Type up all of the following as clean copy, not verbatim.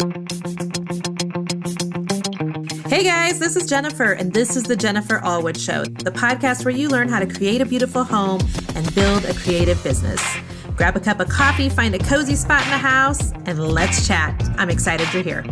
Hey guys, this is Jennifer, and this is the Jennifer Allwood Show, the podcast where you learn how to create a beautiful home and build a creative business. Grab a cup of coffee, find a cozy spot in the house, and let's chat. I'm excited you're here.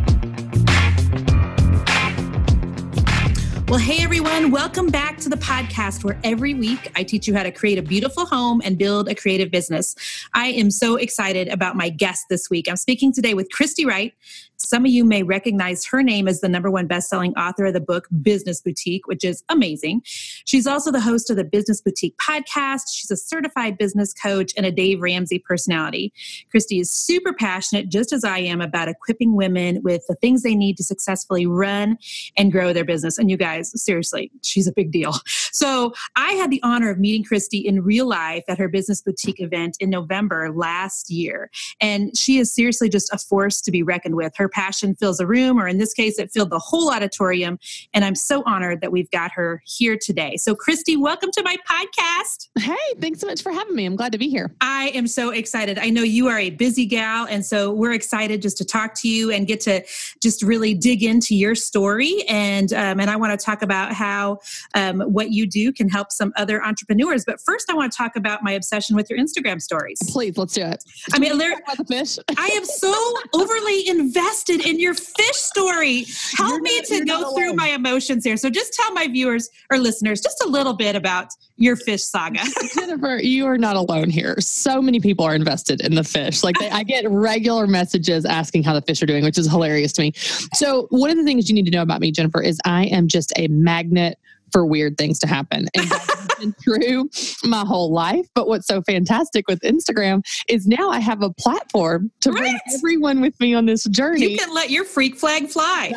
Well, hey everyone, welcome back to the podcast where every week I teach you how to create a beautiful home and build a creative business. I am so excited about my guest this week. I'm speaking today with Christy Wright. Some of you may recognize her name as the #1 best-selling author of the book Business Boutique, which is amazing. She's also the host of the Business Boutique podcast. She's a certified business coach and a Dave Ramsey personality. Christy is super passionate, just as I am, about equipping women with the things they need to successfully run and grow their business. And you guys, seriously, she's a big deal. So I had the honor of meeting Christy in real life at her Business Boutique event in November last year. And she is seriously just a force to be reckoned with. Her passion fills a room, or in this case, it filled the whole auditorium. And I'm so honored that we've got her here today. So Christy, welcome to my podcast. Hey, thanks so much for having me. I'm glad to be here. I am so excited. I know you are a busy gal, and so we're excited just to talk to you and get to just really dig into your story. And I want to talk about how what you do can help some other entrepreneurs. But first, I want to talk about my obsession with your Instagram stories. Please, let's do it. I mean, talk about the fish. I am so overly invested in your fish story. Help me to go through my emotions here. So just tell my viewers or listeners just a little bit about your fish saga. Jennifer, you are not alone here. So many people are invested in the fish. I get regular messages asking how the fish are doing, which is hilarious to me. So one of the things you need to know about me, Jennifer, is I am just a magnet for weird things to happen. And that's been true my whole life. But what's so fantastic with Instagram is now I have a platform to bring everyone with me on this journey. You can let your freak flag fly.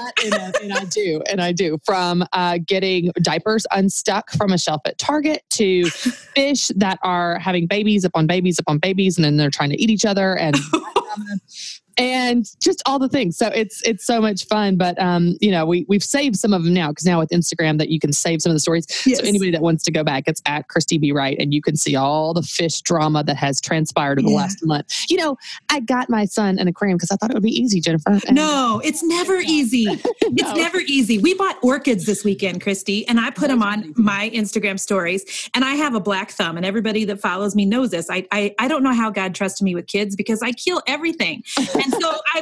And I do. From getting diapers unstuck from a shelf at Target to fish that are having babies upon babies upon babies, and then they're trying to eat each other and just all the things. So it's so much fun. But, we've saved some of them now, because now with Instagram that you can save some of the stories. Yes. So anybody that wants to go back, it's at Christy B. Wright, and you can see all the fish drama that has transpired in the last month. I got my son an aquarium because I thought it would be easy, Jennifer. No, it's never easy. It's never easy. We bought orchids this weekend, Christy, and I put them on my Instagram stories, and I have a black thumb, and everybody that follows me knows this. I don't know how God trusted me with kids, because I kill everything. And so I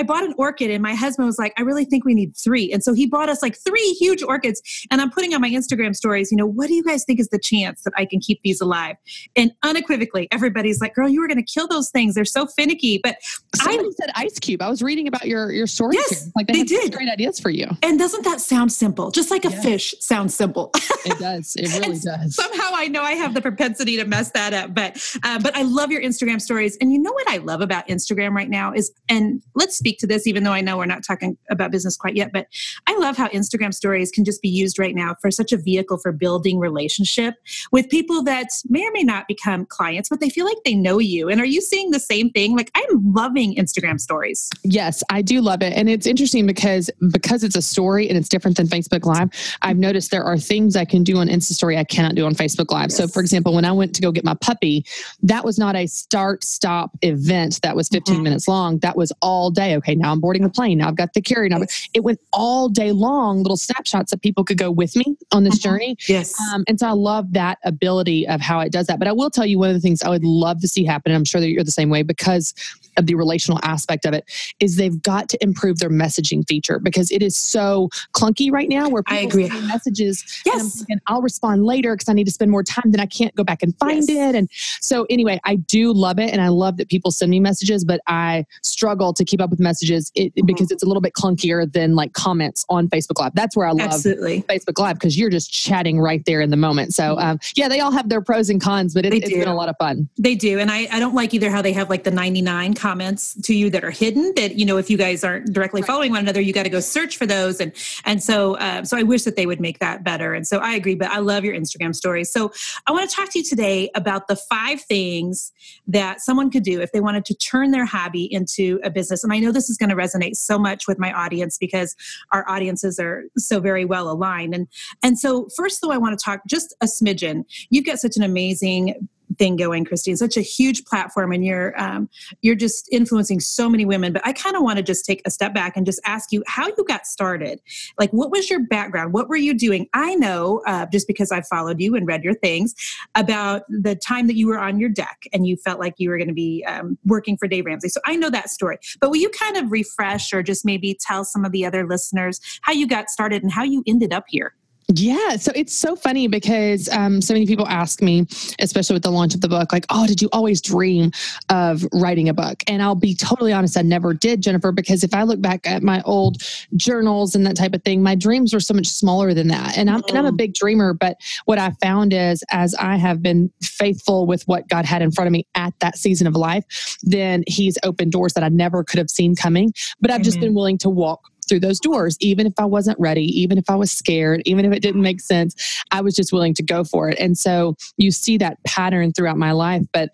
bought an orchid, and my husband was like, I really think we need 3. And so he bought us 3 huge orchids, and I'm putting on my Instagram stories, what do you guys think is the chance that I can keep these alive? And unequivocally, everybody's like, girl, you were going to kill those things. They're so finicky. But somebody said Ice Cube. I was reading about your story. Yes, here. They did. Great ideas for you. And doesn't that sound simple? Just like a fish sounds simple. It does. It really does. Somehow I know I have the propensity to mess that up. But I love your Instagram stories. And you know what I love about Instagram right now is, and let's speak to this, even though I know we're not talking about business quite yet, but I love how Instagram stories can just be used right now for such a vehicle for building relationship with people that may or may not become clients, but they feel like they know you. And are you seeing the same thing? I'm loving Instagram stories. Yes, I do love it. And it's interesting because it's a story and it's different than Facebook Live. I've noticed there are things I can do on Insta Story I cannot do on Facebook Live. Yes. So for example, when I went to go get my puppy, that was not a start-stop event that was 15 minutes long. That was all day. Okay, now I'm boarding the plane. Now I've got the carry. Now it went all day long, little snapshots that people could go with me on this journey. Yes. And so I love that ability of how it does that. But I will tell you, one of the things I would love to see happen, and I'm sure that you're the same way because of the relational aspect of it, is they've got to improve their messaging feature, because it is so clunky right now where people send messages. Yes. And I'm thinking, I'll respond later because I need to spend more time, then I can't go back and find it. And so anyway, I do love it. And I love that people send me messages, but I struggle to keep up with messages because it's a little bit clunkier than comments on Facebook Live. That's where I love Facebook Live, because you're just chatting right there in the moment. So they all have their pros and cons, but it's been a lot of fun. They do. And I don't like either how they have the 99 comments to you that are hidden, that, if you guys aren't directly following one another, you got to go search for those. And so I wish that they would make that better. And so I agree, but I love your Instagram stories. So I want to talk to you today about the 5 things that someone could do if they wanted to turn their hobby into a business. And I know this is going to resonate so much with my audience because our audiences are so very well aligned. And so first, though, I want to talk just a smidgen. You've got such an amazing thing going, Christy. It's such a huge platform, and you're just influencing so many women. But I kind of want to just take a step back and just ask you how you got started. Like, what was your background? What were you doing? I know, just because I followed you and read your things, about the time that you were on your deck and you felt like you were going to be working for Dave Ramsey. So I know that story. But will you kind of refresh or just maybe tell some of the other listeners how you got started and how you ended up here? Yeah. So it's so funny because so many people ask me, especially with the launch of the book, like, oh, did you always dream of writing a book? And I'll be totally honest, I never did, Jennifer, because if I look back at my old journals and that type of thing, my dreams were so much smaller than that. And I'm a big dreamer, but what I found is as I have been faithful with what God had in front of me at that season of life, then He's opened doors that I never could have seen coming. But I've just been willing to walk through those doors, even if I wasn't ready, even if I was scared, even if it didn't make sense, I was just willing to go for it. And so you see that pattern throughout my life. But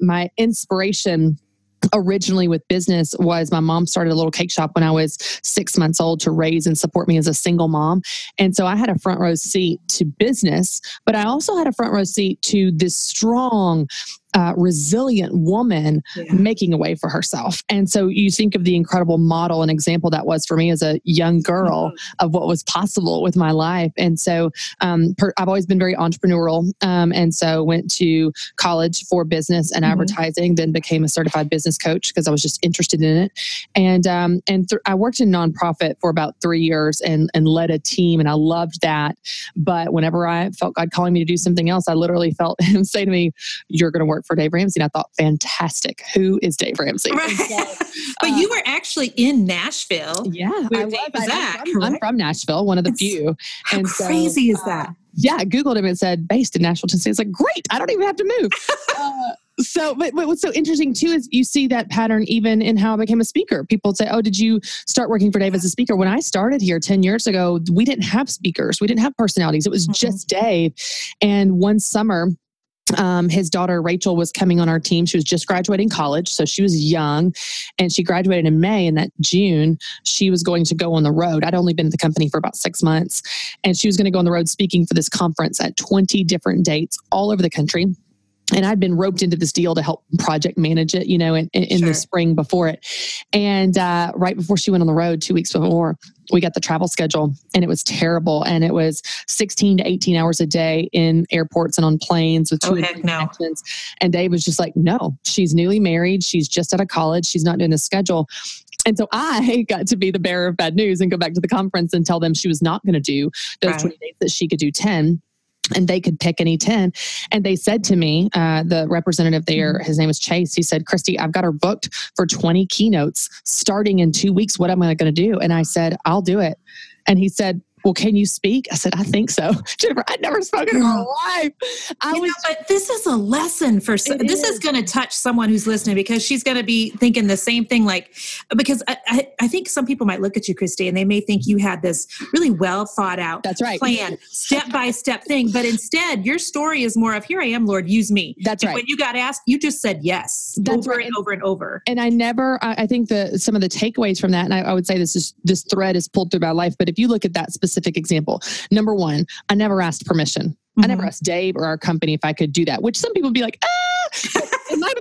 my inspiration originally with business was my mom started a little cake shop when I was 6 months old to raise and support me as a single mom. And so I had a front row seat to business, but I also had a front row seat to this strong, resilient woman making a way for herself. And so you think of the incredible model and example that was for me as a young girl of what was possible with my life. And so I've always been very entrepreneurial. And so went to college for business and advertising, then became a certified business coach because I was just interested in it. And I worked in nonprofit for about 3 years and led a team, and I loved that. But whenever I felt God calling me to do something else, I literally felt Him say to me, "You're going to work for Dave Ramsey." And I thought, fantastic. Who is Dave Ramsey? Right. So, but you were actually in Nashville. Yeah. Where Dave was at. I'm from Nashville, one of the few. How crazy is that? Yeah, I Googled him and said, based in Nashville, Tennessee. It's like, great. I don't even have to move. But what's so interesting too is you see that pattern even in how I became a speaker. People say, oh, did you start working for Dave as a speaker? When I started here 10 years ago, we didn't have speakers. We didn't have personalities. It was just Dave. And one summer, his daughter, Rachel, was coming on our team. She was just graduating college. So she was young and she graduated in May, and that June, she was going to go on the road. I'd only been at the company for about 6 months, and she was going to go on the road speaking for this conference at 20 different dates all over the country. And I'd been roped into this deal to help project manage it, in the spring before it. And right before she went on the road, 2 weeks before, we got the travel schedule, and it was terrible. And it was 16 to 18 hours a day in airports and on planes with two connections. And Dave was just like, no, she's newly married. She's just out of college. She's not doing the schedule. And so I got to be the bearer of bad news and go back to the conference and tell them she was not going to do those 20 days, that she could do 10. And they could pick any 10. And they said to me, the representative there, his name was Chase, he said, Christy, I've got her booked for 20 keynotes starting in 2 weeks. What am I going to do? And I said, I'll do it. And he said, well, can you speak? I said, I think so. Jennifer, I'd never spoken in my life. But this is a lesson for, this is going to touch someone who's listening, because she's going to be thinking the same thing. Because I think some people might look at you, Christy, and they may think you had this really well thought out plan, step-by-step thing. But instead, your story is more of, here I am, Lord, use me. That's right. When you got asked, you just said yes, over and over. And I think some of the takeaways from that, and I would say this thread is pulled through my life, but if you look at that specific example, number one, I never asked permission. I never asked Dave or our company if I could do that, which some people would be like,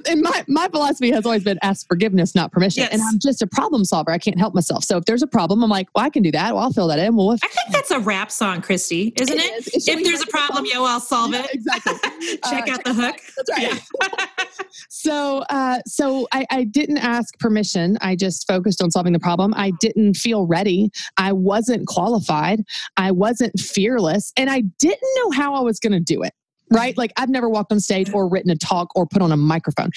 And my philosophy has always been ask forgiveness, not permission. Yes. And I'm just a problem solver. I can't help myself. So if there's a problem, I'm like, well, I can do that. Well, I'll fill that in. Well, I think that's a rap song, Christy, isn't it? If there's a problem, I'll solve it. Exactly. Check out the hook. That's right. Yeah. So I didn't ask permission. I just focused on solving the problem. I didn't feel ready. I wasn't qualified. I wasn't fearless. And I didn't know how I was going to do it. Right? Like I've never walked on stage or written a talk or put on a microphone.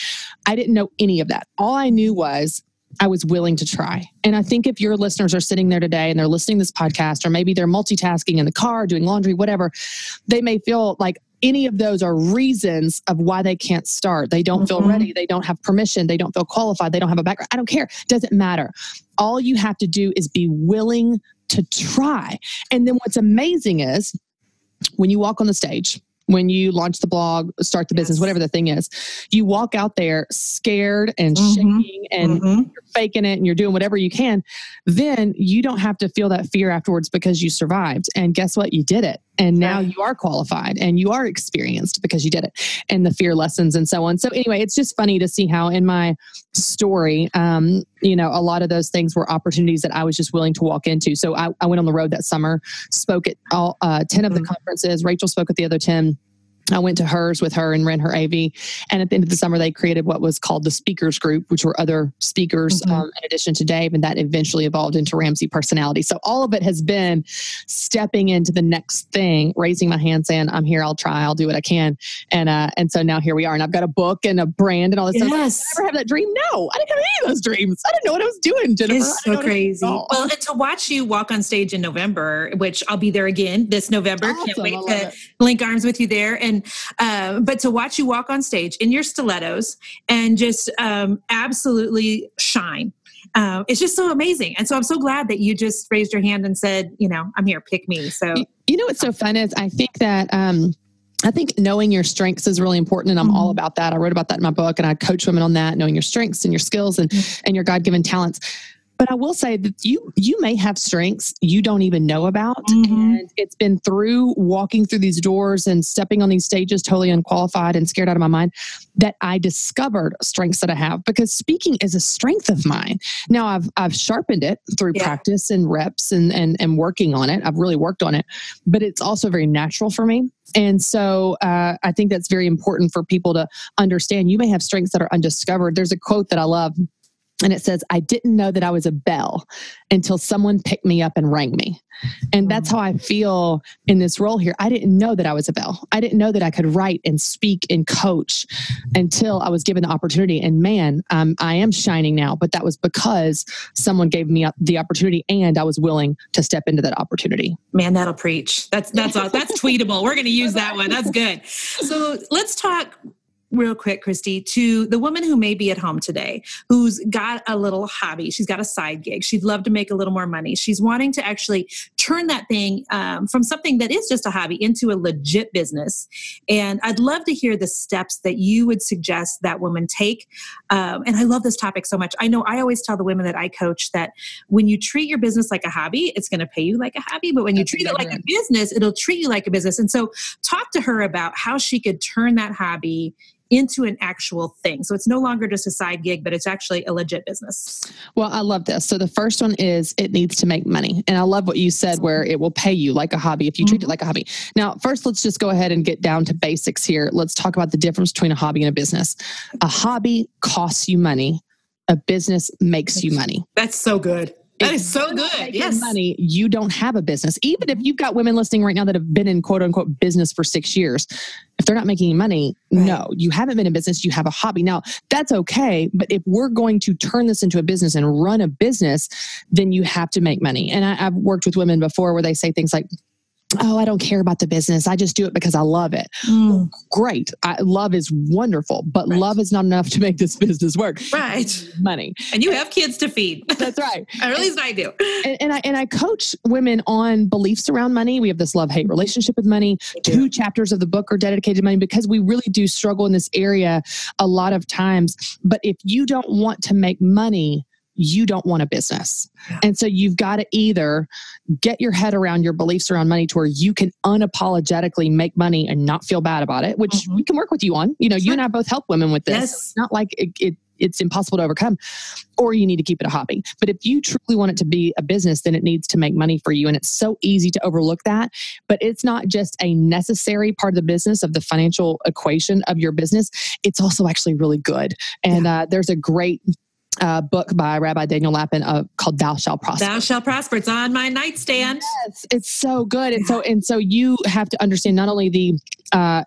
I didn't know any of that. All I knew was I was willing to try. And I think if your listeners are sitting there today and they're listening to this podcast, or maybe they're multitasking in the car, doing laundry, whatever, they may feel like any of those are reasons of why they can't start. They don't feel ready. They don't have permission. They don't feel qualified. They don't have a background. I don't care. Doesn't matter. All you have to do is be willing to try. And then what's amazing is when you walk on the stage, when you launch the blog, start the business, whatever the thing is, you walk out there scared and shaking and you're faking it and you're doing whatever you can, then you don't have to feel that fear afterwards because you survived. And guess what? You did it. And now you are qualified and you are experienced because you did it, and the fear lessons and so on. So anyway, it's just funny to see how in my story, a lot of those things were opportunities that I was just willing to walk into. So I went on the road that summer, spoke at all 10 of the conferences. Rachel spoke at the other 10. I went to hers with her and ran her AV. And at the end of the summer, they created what was called the speakers group, which were other speakers in addition to Dave. And that eventually evolved into Ramsey Personality. So all of it has been stepping into the next thing, raising my hand, saying, I'm here, I'll try, I'll do what I can. And so now here we are. And I've got a book and a brand and all this stuff. Did I ever have that dream? No, I didn't have any of those dreams. I didn't know what I was doing, Jennifer. It's so crazy. Well, and to watch you walk on stage in November, which I'll be there again this November. Awesome. Can't wait to link arms with you there. And but to watch you walk on stage in your stilettos and just absolutely shine. It's just so amazing. And so I'm so glad that you just raised your hand and said, I'm here, pick me. So, what's so fun is I think that, I think knowing your strengths is really important. And I'm all about that. I wrote about that in my book and I coach women on that, knowing your strengths and your skills and your God-given talents. But I will say that you may have strengths you don't even know about. And it's been through walking through these doors and stepping on these stages totally unqualified and scared out of my mind that I discovered strengths that I have, because speaking is a strength of mine. Now I've sharpened it through practice and reps and working on it. I've really worked on it, but it's also very natural for me. And so I think that's very important for people to understand. You may have strengths that are undiscovered. There's a quote that I love. And it says, I didn't know that I was a bell until someone picked me up and rang me. And that's how I feel in this role here. I didn't know that I was a bell. I didn't know that I could write and speak and coach until I was given the opportunity. And man, I am shining now, but that was because someone gave me the opportunity and I was willing to step into that opportunity. Man, that'll preach. That's tweetable. We're going to use that one. That's good. So let's talk real quick, Christy, to the woman who may be at home today, who's got a little hobby. She's got a side gig. She'd love to make a little more money. She's wanting to actually turn that thing from something that is just a hobby into a legit business. And I'd love to hear the steps that you would suggest that woman take. And I love this topic so much. I know I always tell the women that I coach that when you treat your business like a hobby, it's going to pay you like a hobby. But when you treat it like a business, it'll treat you like a business. And so talk to her about how she could turn that hobby into an actual thing. So it's no longer just a side gig, but it's actually a legit business. Well, I love this. So the first one is it needs to make money. And I love what you said, where it will pay you like a hobby if you treat it like a hobby. Now, first, let's just go ahead and get down to basics here. Let's talk about the difference between a hobby and a business. A hobby costs you money. A business makes you money. That's so good. That is so good. Yes. Money, you don't have a business. Even if you've got women listening right now that have been in quote unquote business for 6 years, if they're not making any money, no, you haven't been in business, you have a hobby. Now, that's okay. But if we're going to turn this into a business and run a business, then you have to make money. And I've worked with women before where they say things like, oh, I don't care about the business. I just do it because I love it. Well, great. Love is wonderful, but love is not enough to make this business work. Right. Money. And you have kids to feed. That's right. Or at least I do. And I coach women on beliefs around money. We have this love-hate relationship with money. 2 chapters of the book are dedicated to money because we really do struggle in this area a lot of times. But if you don't want to make money, you don't want a business. And so you've got to either get your head around your beliefs around money to where you can unapologetically make money and not feel bad about it, which we can work with you on. You know, you and I both help women with this. Yes. It's not like it's impossible to overcome, or you need to keep it a hobby. But if you truly want it to be a business, then it needs to make money for you. And it's so easy to overlook that. But it's not just a necessary part of the business, of the financial equation of your business. It's also actually really good. And there's a great book by Rabbi Daniel Lapin called Thou Shalt Prosper. Thou Shalt Prosper. It's on my nightstand. Yes, it's so good. And so you have to understand not only the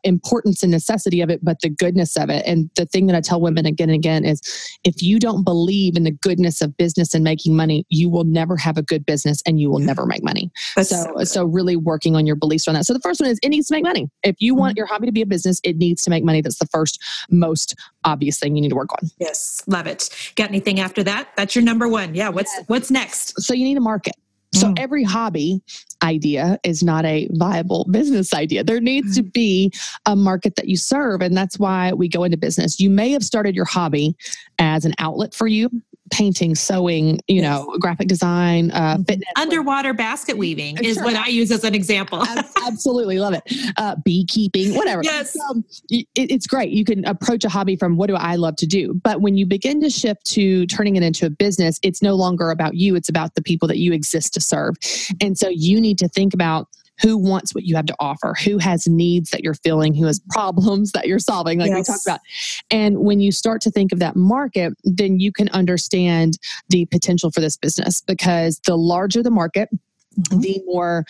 importance and necessity of it, but the goodness of it. And the thing that I tell women again and again is, if you don't believe in the goodness of business and making money, you will never have a good business and you will never make money. So really working on your beliefs on that. So the first one is, it needs to make money. If you want your hobby to be a business, it needs to make money. That's the first most obvious thing you need to work on. Yes. Love it. Got anything after that? That's your number one. Yeah. What's next? So you need a market. So every hobby idea is not a viable business idea. There needs to be a market that you serve. And that's why we go into business. You may have started your hobby as an outlet for you painting, sewing, graphic design, fitness. Underwater basket weaving is what I use as an example. Absolutely love it. Beekeeping, whatever. Yes. So it's great. You can approach a hobby from what do I love to do? But when you begin to shift to turning it into a business, it's no longer about you. It's about the people that you exist to serve. And so you need to think about who wants what you have to offer, who has needs that you're filling, who has problems that you're solving, like we talked about. And when you start to think of that market, then you can understand the potential for this business, because the larger the market, the more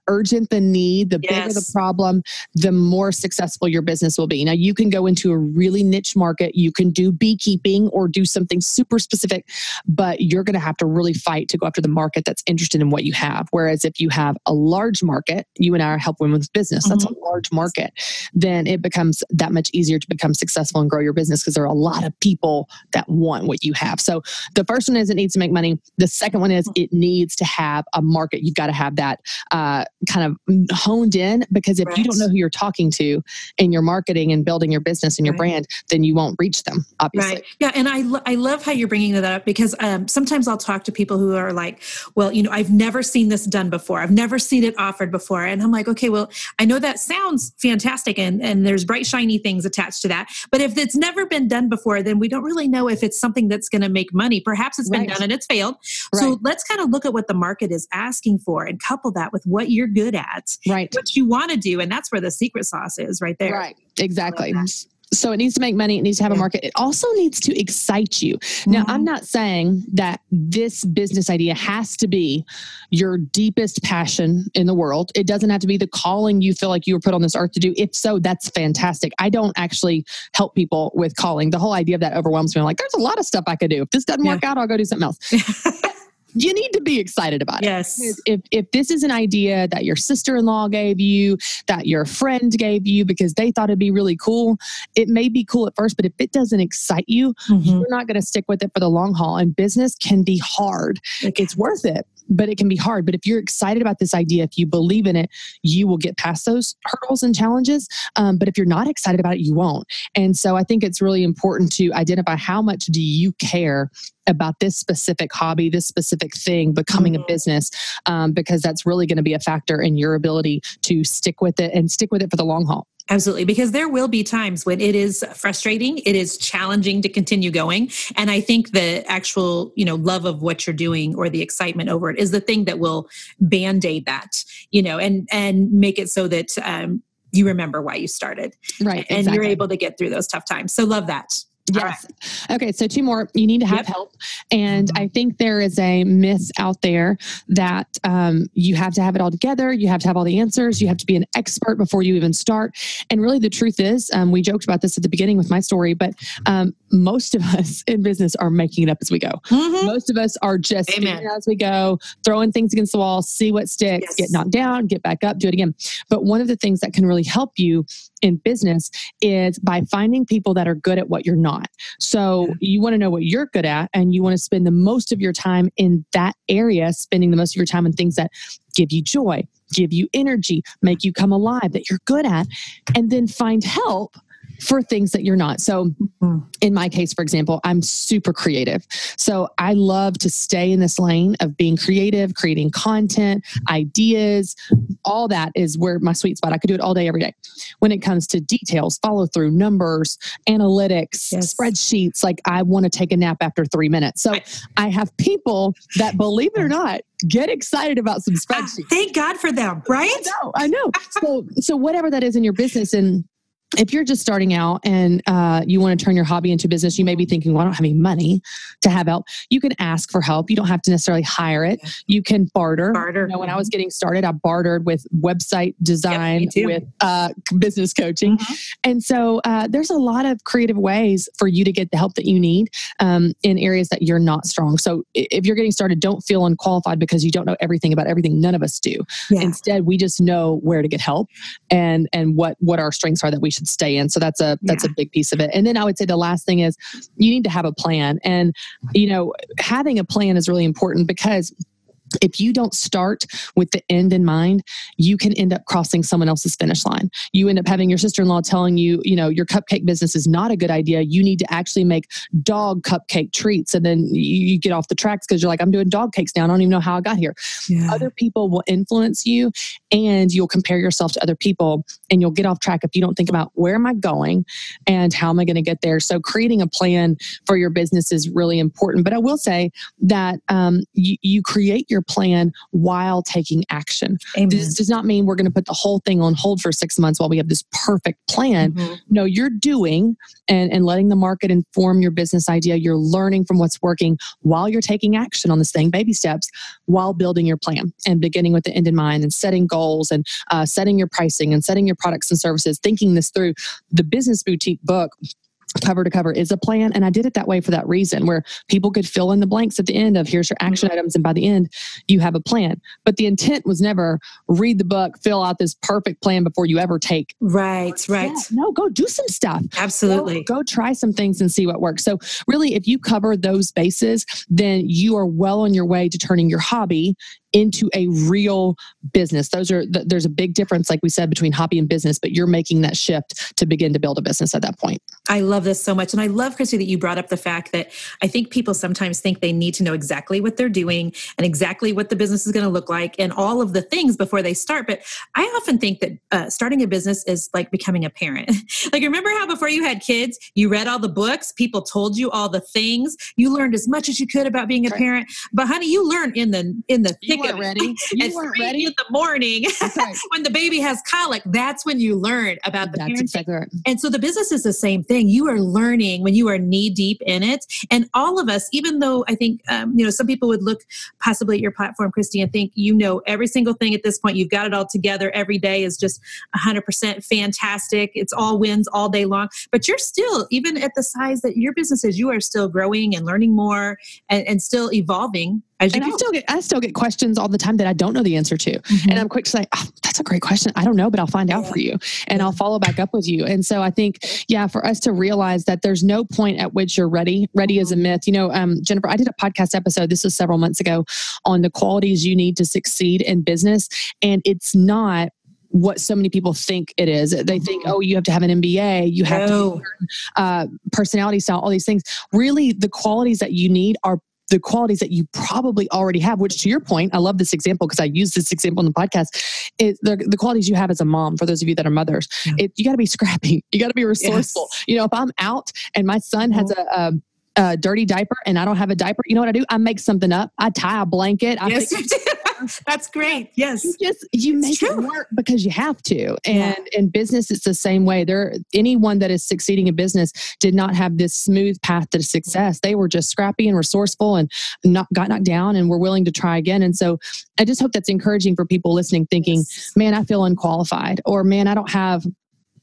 urgent the need, the bigger the problem, the more successful your business will be. Now, you can go into a really niche market. You can do beekeeping or do something super specific, but you're going to have to really fight to go after the market that's interested in what you have. Whereas if you have a large market, you and I help women with business, that's a large market, then it becomes that much easier to become successful and grow your business, because there are a lot of people that want what you have. So the first one is it needs to make money. The second one is it needs to have a market. You've got to have that kind of honed in, because if you don't know who you're talking to in your marketing and building your business and your brand, then you won't reach them, obviously. Right. Yeah. And I love how you're bringing that up, because sometimes I'll talk to people who are like, well, I've never seen this done before. I've never seen it offered before. And I'm like, okay, well, I know that sounds fantastic and there's bright, shiny things attached to that. But if it's never been done before, then we don't really know if it's something that's going to make money. Perhaps it's been done and it's failed. So let's kind of look at what the market is asking for and couple that with what you're good at, what you want to do. And that's where the secret sauce is right there. Right. Exactly. So it needs to make money. It needs to have a market. It also needs to excite you. Now, I'm not saying that this business idea has to be your deepest passion in the world. It doesn't have to be the calling you feel like you were put on this earth to do. If so, that's fantastic. I don't actually help people with calling. The whole idea of that overwhelms me. I'm like, there's a lot of stuff I could do. If this doesn't work out, I'll go do something else. You need to be excited about it. Yes. If this is an idea that your sister-in-law gave you, that your friend gave you because they thought it'd be really cool, it may be cool at first, but if it doesn't excite you, you're not going to stick with it for the long haul. And business can be hard. It's worth it, but it can be hard. But if you're excited about this idea, if you believe in it, you will get past those hurdles and challenges. But if you're not excited about it, you won't. And so I think it's really important to identify how much do you care about this specific hobby, this specific thing becoming a business, because that's really going to be a factor in your ability to stick with it and stick with it for the long haul. Absolutely. Because there will be times when it is frustrating, it is challenging to continue going. And I think the actual, love of what you're doing or the excitement over it is the thing that will band-aid that, and make it so that you remember why you started. Right. And you're able to get through those tough times. So love that. Yes. Okay. So 2 more. You need to have help. And I think there is a myth out there that you have to have it all together. You have to have all the answers. You have to be an expert before you even start. And really the truth is, we joked about this at the beginning with my story, but most of us in business are making it up as we go. Most of us are just figuring it out as we go, throwing things against the wall, see what sticks, get knocked down, get back up, do it again. But one of the things that can really help you in business is by finding people that are good at what you're not. So you want to know what you're good at, and you want to spend the most of your time in that area, spending the most of your time on things that give you joy, give you energy, make you come alive, that you're good at, and then find help for things that you're not. So in my case, for example, I'm super creative. So I love to stay in this lane of being creative, creating content, ideas, all that is where my sweet spot. I could do it all day, every day. When it comes to details, follow through, numbers, analytics, spreadsheets, like I want to take a nap after 3 minutes. So I have people that, believe it or not, get excited about some spreadsheets. Thank God for them, right? I know. So whatever that is in your business, and if you're just starting out and you want to turn your hobby into business, you may be thinking, well, I don't have any money to have help. You can ask for help. You don't have to necessarily hire it. You can barter. When I was getting started, I bartered with website design, with business coaching. And so there's a lot of creative ways for you to get the help that you need in areas that you're not strong. So if you're getting started, don't feel unqualified because you don't know everything about everything. None of us do. Instead, we just know where to get help and what our strengths are that we should stay in. So that's a big piece of it. And then I would say the last thing is you need to have a plan. And, having a plan is really important because if you don't start with the end in mind, you can end up crossing someone else's finish line. You end up having your sister-in-law telling you, your cupcake business is not a good idea. You need to actually make dog cupcake treats. And then you get off the tracks because you're like, I'm doing dog cakes now. I don't even know how I got here. Yeah. Other people will influence you, and you'll compare yourself to other people, and you'll get off track if you don't think about where am I going and how am I going to get there. So creating a plan for your business is really important. But I will say that you create your plan while taking action. Amen. This does not mean we're going to put the whole thing on hold for 6 months while we have this perfect plan. Mm-hmm. No, you're doing and letting the market inform your business idea. You're learning from what's working while you're taking action on this thing, baby steps, while building your plan and beginning with the end in mind and setting goals and setting your pricing and setting your products and services, thinking this through. The Business Boutique book, cover to cover, is a plan. And I did it that way for that reason, where people could fill in the blanks at the end of here's your action items. And by the end, you have a plan. But the intent was never read the book, fill out this perfect plan before you ever take. Right. Yeah, no, go do some stuff. Absolutely. Go try some things and see what works. So really, if you cover those bases, then you are well on your way to turning your hobby into a real business. There's a big difference, like we said, between hobby and business, but you're making that shift to begin to build a business at that point. I love this so much. And I love, Christy, that you brought up the fact that I think people sometimes think they need to know exactly what they're doing and exactly what the business is going to look like and all of the things before they start. But I often think that starting a business is like becoming a parent. Like, remember how before you had kids, you read all the books, people told you all the things, you learned as much as you could about being a parent. But honey, you learn in the thick weren't ready. You weren't ready in the morning right. When the baby has colic. That's when you learn about the parenting. Exactly right. And so the business is the same thing. You are learning when you are knee deep in it. And all of us, even though I think some people would look possibly at your platform, Christy, and think every single thing at this point. You've got it all together. Every day is just 100% fantastic. It's all wins all day long. But you're still, even at the size that your business is, you are still growing and learning more and still evolving. I still get questions all the time that I don't know the answer to. Mm-hmm. And I'm quick to say, that's a great question. I don't know, but I'll find out for you. And I'll follow back up with you. And so I think, for us to realize that there's no point at which you're ready. Ready is a myth. Jennifer, I did a podcast episode, this was several months ago, on the qualities you need to succeed in business. And it's not what so many people think it is. They think, you have to have an MBA, you have to personality style, all these things. Really, the qualities that you need are the qualities that you probably already have, which, to your point, I love this example because I use this example in the podcast, is the qualities you have as a mom, for those of you that are mothers. Yeah. You got to be scrappy. You got to be resourceful. Yes. If I'm out and my son has a dirty diaper and I don't have a diaper, you know what I do? I make something up. I tie a blanket. Yes, you do. That's great. Yes. You make it work because you have to. And in business, it's the same way. Anyone that is succeeding in business did not have this smooth path to success. They were just scrappy and resourceful and got knocked down and were willing to try again. And so I just hope that's encouraging for people listening, thinking, man, I feel unqualified, or man, I don't have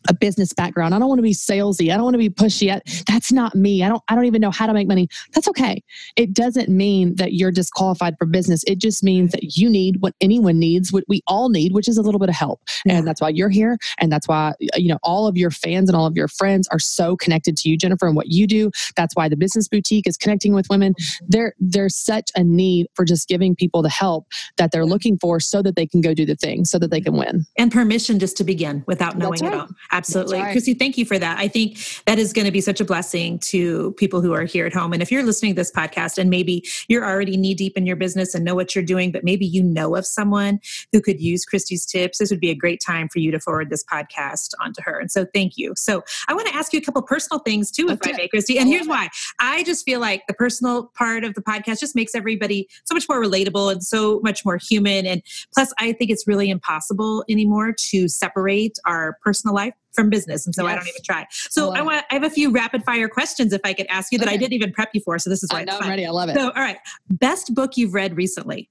a business background. I don't want to be salesy. I don't want to be pushy. That's not me. I don't even know how to make money. That's okay. It doesn't mean that you're disqualified for business. It just means that you need what anyone needs, what we all need, which is a little bit of help. Yeah. And that's why you're here. And that's why, all of your fans and all of your friends are so connected to you, Jennifer, and what you do. That's why the Business Boutique is connecting with women. There's such a need for just giving people the help that they're looking for so that they can go do the thing, so that they can win. And permission just to begin without knowing it all. Absolutely. Right. Christy, thank you for that. I think that is going to be such a blessing to people who are here at home. And if you're listening to this podcast and maybe you're already knee deep in your business and know what you're doing, but maybe you know of someone who could use Christy's tips, this would be a great time for you to forward this podcast onto her. And so thank you. So I want to ask you a couple personal things too, if I may, Christy. And here's why. I just feel like the personal part of the podcast just makes everybody so much more relatable and so much more human. And plus, I think it's really impossible anymore to separate our personal life from business. And so I don't even try. So I have a few rapid fire questions if I could ask you that I didn't even prep you for. So this is why I'm ready. I love it. So, all right. Best book you've read recently?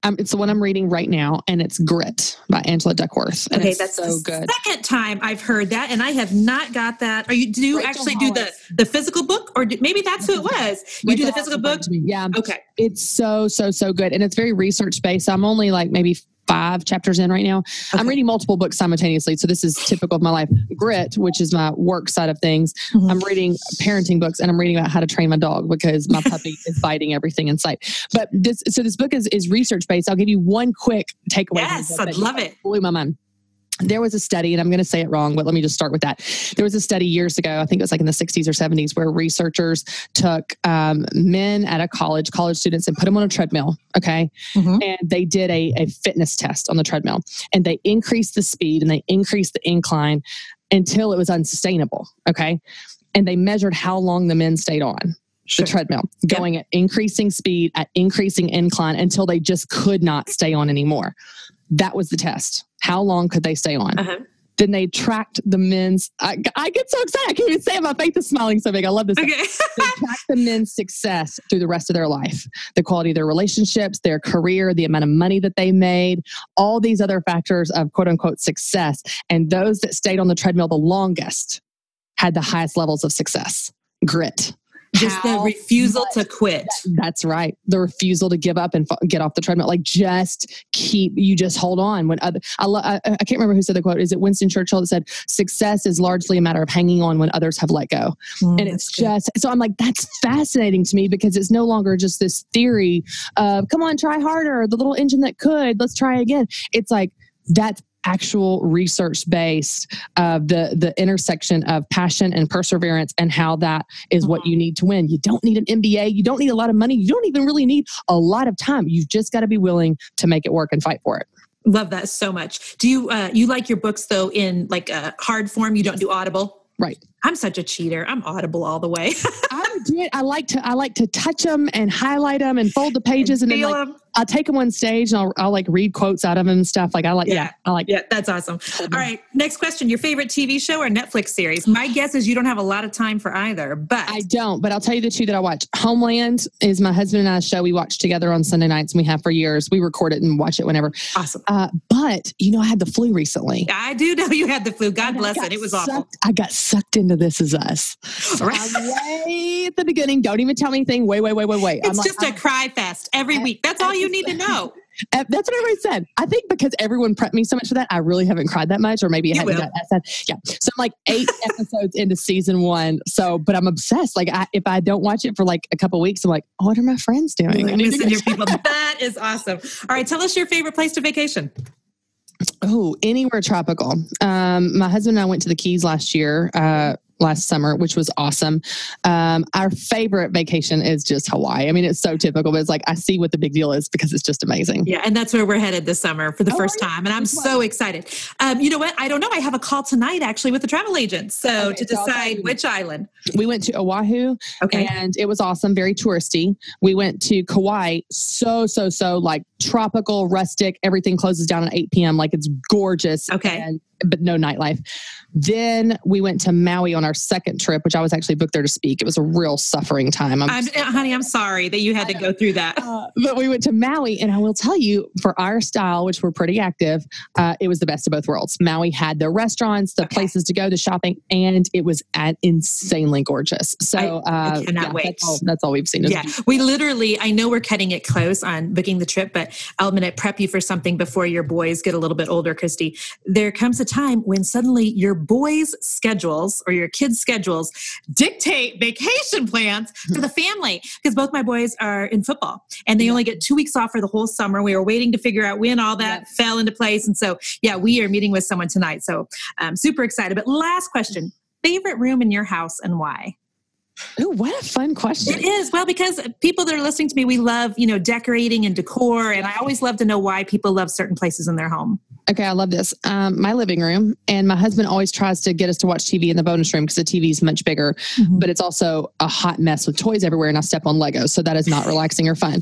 It's the one I'm reading right now, and it's Grit by Angela Duckworth. And it's that's so good. Second time I've heard that, and I have not got that. Do you actually do the physical book, or maybe that's who it was? You do the physical book? Yeah. Okay. It's so good, and it's very research based. I'm only like maybe 5 chapters in right now. Okay. I'm reading multiple books simultaneously. So this is typical of my life. Grit, which is my work side of things. Mm-hmm. I'm reading parenting books, and I'm reading about how to train my dog because my puppy is biting everything in sight. But this book is research-based. I'll give you one quick takeaway. Yes, I'd love it. Blew my mind. There was a study, and I'm going to say it wrong, but let me just start with that. There was a study years ago, I think it was like in the 60s or 70s, where researchers took men at a college students, and put them on a treadmill, okay? Mm-hmm. And they did a fitness test on the treadmill. And they increased the speed and they increased the incline until it was unsustainable, okay? And they measured how long the men stayed on the treadmill, going at increasing speed, at increasing incline, until they just could not stay on anymore. That was the test. How long could they stay on? Uh-huh. Then they tracked the men's... I get so excited. I can't even say it. My face is smiling so big. I love this. Okay. They tracked the men's success through the rest of their life. The quality of their relationships, their career, the amount of money that they made, all these other factors of quote unquote success. And those that stayed on the treadmill the longest had the highest levels of success. Grit. Just the refusal to quit. That's right. The refusal to give up and get off the treadmill. Like you just hold on. When I can't remember who said the quote. Is it Winston Churchill that said, success is largely a matter of hanging on when others have let go. And it's just, so I'm like, that's fascinating to me because it's no longer just this theory of, come on, try harder. The little engine that could, let's try again. It's like, that's actual research-based the intersection of passion and perseverance and how that is what you need to win. You don't need an MBA. You don't need a lot of money. You don't even really need a lot of time. You've just got to be willing to make it work and fight for it. Love that so much. Do you you like your books though in like a hard form? You don't do Audible? Right. I'm such a cheater. I'm Audible all the way. I do it. I like to touch them and highlight them and fold the pages and then like, I'll take them on stage and I'll like read quotes out of them and stuff. Like I like, yeah, that's awesome. All right. Next question. Your favorite TV show or Netflix series? My guess is you don't have a lot of time for either, but I don't, but I'll tell you the two that I watch. Homeland is my husband and I's show. We watch together on Sunday nights and we have for years. We record it and watch it whenever. Awesome. But I had the flu recently. I do know you had the flu. God bless it. It was awful. I got sucked into This Is Us. Way at the beginning. Don't even tell me anything. Wait. It's just a cry fest every week. That's all you need to know. That's what everybody said. I think because everyone prepped me so much for that, I really haven't cried that much, or maybe I haven't got that. Yeah. So I'm like 8 episodes into season 1. So, but I'm obsessed. Like if I don't watch it for like a couple of weeks, I'm like, oh, what are my friends doing? I need to your people. That is awesome. All right. Tell us your favorite place to vacation. Oh, anywhere tropical. My husband and I went to the Keys last summer, which was awesome. Our favorite vacation is just Hawaii. I mean, it's so typical, but it's like, I see what the big deal is because it's just amazing. Yeah. And that's where we're headed this summer for the first time. And I'm so excited. You know what? I don't know. I have a call tonight actually with the travel agent. So to decide which island. We went to Oahu and it was awesome. Very touristy. We went to Kauai. So like tropical, rustic, everything closes down at 8 p.m. Like it's gorgeous. Okay. But no nightlife. Then we went to Maui on our second trip, which I was actually booked there to speak. It was a real suffering time. Honey, I'm sorry that you had to go through that. But we went to Maui, and I will tell you, for our style, which we're pretty active, it was the best of both worlds. Maui had the restaurants, the places to go, the shopping, and it was insanely gorgeous. So I cannot wait. That's all we've seen. Yeah, we literally, I know we're cutting it close on booking the trip, but I'm going to prep you for something before your boys get a little bit older, Christy. There comes a time when suddenly your boys' schedules or your kids' schedules dictate vacation plans for the family, because both my boys are in football and they only get 2 weeks off for the whole summer. We were waiting to figure out when all that fell into place. And so, we are meeting with someone tonight. So I'm super excited. But last question, favorite room in your house and why? Oh, what a fun question. It is. Well, because people that are listening to me, we love, decorating and decor. And I always love to know why people love certain places in their home. Okay, I love this. My living room, and my husband always tries to get us to watch TV in the bonus room because the TV is much bigger, but it's also a hot mess with toys everywhere, and I step on Legos, so that is not relaxing or fun.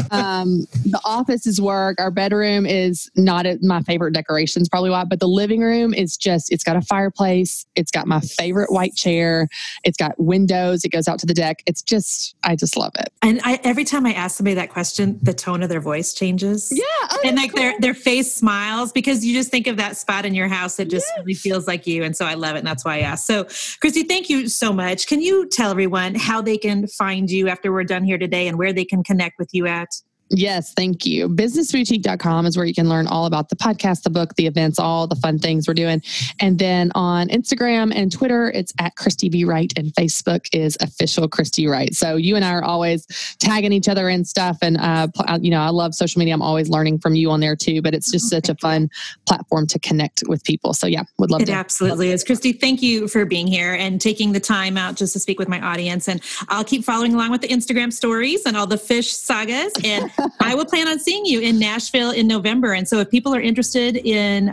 The office is work. Our bedroom is not my favorite decorations, probably why, but the living room is just, it's got a fireplace. It's got my favorite white chair. It's got windows. It goes out to the deck. It's just, I just love it. And every time I ask somebody that question, the tone of their voice changes. Yeah. And like their face smiles because you just think of that spot in your house that just really feels like you. And so I love it. And that's why I asked. So Christy, thank you so much. Can you tell everyone how they can find you after we're done here today and where they can connect with you at? Yes, thank you. Businessboutique.com is where you can learn all about the podcast, the book, the events, all the fun things we're doing. And then on Instagram and Twitter, it's at Christy B. Wright, and Facebook is official Christy Wright. So you and I are always tagging each other in stuff. And, I love social media. I'm always learning from you on there too, but it's just such a fun platform to connect with people. So yeah, would love to. It absolutely is. Christy, thank you for being here and taking the time out just to speak with my audience. And I'll keep following along with the Instagram stories and all the fish sagas. And I will plan on seeing you in Nashville in November. And so if people are interested in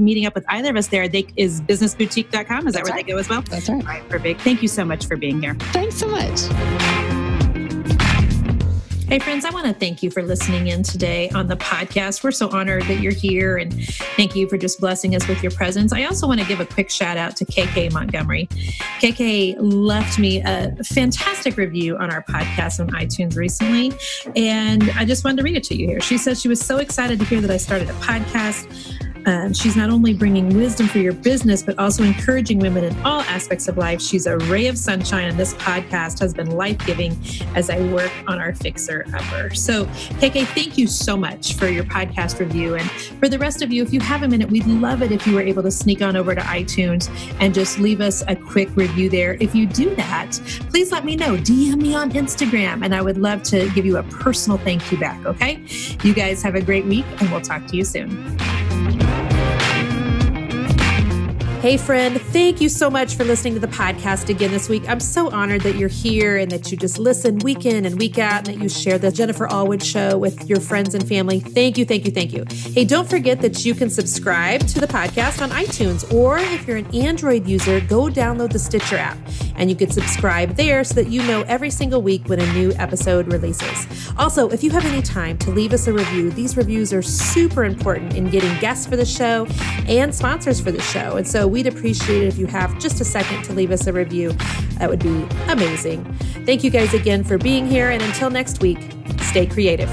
meeting up with either of us there, is businessboutique.com. Is that where they go as well? That's right. All right, perfect. Thank you so much for being here. Thanks so much. Hey friends, I want to thank you for listening in today on the podcast. We're so honored that you're here, and thank you for just blessing us with your presence. I also want to give a quick shout out to KK Montgomery. KK left me a fantastic review on our podcast on iTunes recently, and I just wanted to read it to you here. She said she was so excited to hear that I started a podcast. She's not only bringing wisdom for your business, but also encouraging women in all aspects of life. She's a ray of sunshine, and this podcast has been life-giving as I work on our fixer-upper. So, KK, thank you so much for your podcast review. And for the rest of you, if you have a minute, we'd love it if you were able to sneak on over to iTunes and just leave us a quick review there. If you do that, please let me know. DM me on Instagram, and I would love to give you a personal thank you back, okay? You guys have a great week, and we'll talk to you soon. Hey friend, thank you so much for listening to the podcast again this week. I'm so honored that you're here and that you just listen week in and week out, and that you share the Jennifer Allwood show with your friends and family. Thank you, thank you, thank you. Hey, don't forget that you can subscribe to the podcast on iTunes, or if you're an Android user, go download the Stitcher app and you can subscribe there so that you know every single week when a new episode releases. Also, if you have any time to leave us a review, these reviews are super important in getting guests for the show and sponsors for the show. And so we'd appreciate it if you have just a second to leave us a review. That would be amazing. Thank you guys again for being here. And until next week, stay creative.